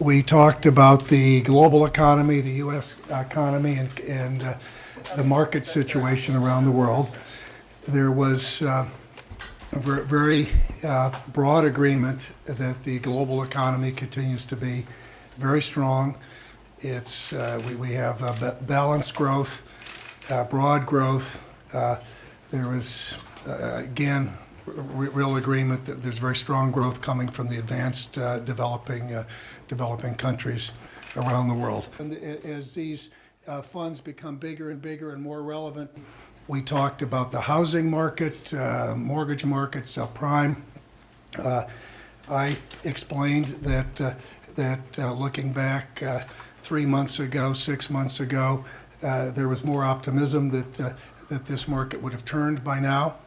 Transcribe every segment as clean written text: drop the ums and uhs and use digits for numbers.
We talked about the global economy, the U.S. economy, and the market situation around the world. There was a very broad agreement that the global economy continues to be very strong. We have balanced growth, broad growth. There was, again, real agreement that there's very strong growth coming from the advanced developing countries around the world. And as these funds become bigger and bigger and more relevant, we talked about the housing market, mortgage markets, subprime. I explained that looking back 3 months ago, 6 months ago, there was more optimism that this market would have turned by now.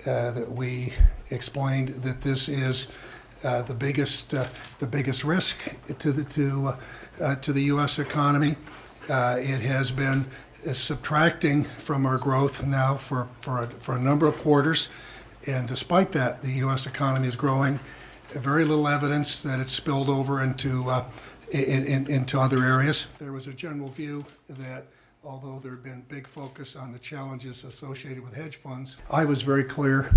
That we explained that this is the biggest risk to the U.S. economy. It has been subtracting from our growth now for a number of quarters, and despite that, the U.S. economy is growing. Very little evidence that it's spilled over into other areas. There was a general view that although there had been big focus on the challenges associated with hedge funds, I was very clear,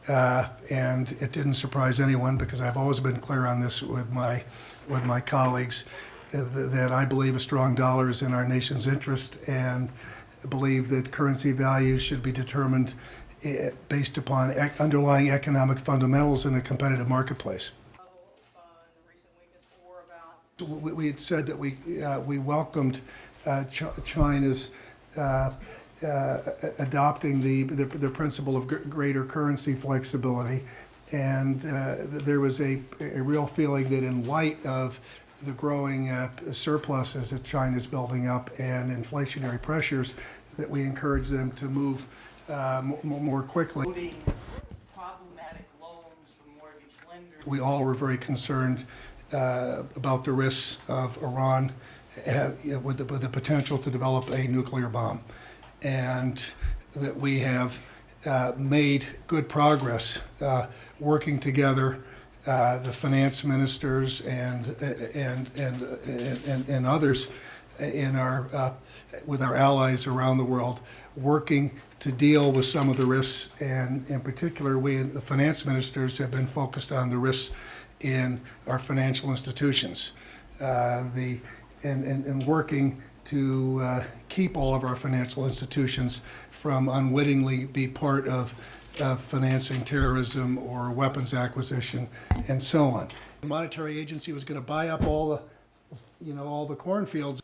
and it didn't surprise anyone because I've always been clear on this with my colleagues, that I believe a strong dollar is in our nation's interest and believe that currency value should be determined based upon underlying economic fundamentals in a competitive marketplace. We had said that we welcomed China's adopting the principle of greater currency flexibility, and there was a real feeling that in light of the growing surpluses that China's building up and inflationary pressures, that we encourage them to move more quickly. Problematic loans from mortgage lenders. We all were very concerned about the risks of Iran with the potential to develop a nuclear bomb, and that we have made good progress working together, the finance ministers and others with our allies around the world, working to deal with some of the risks, and in particular, we, the finance ministers, have been focused on the risks in our financial institutions, and working to keep all of our financial institutions from unwittingly be part of financing terrorism or weapons acquisition and so on. The monetary agency was going to buy up all the cornfields.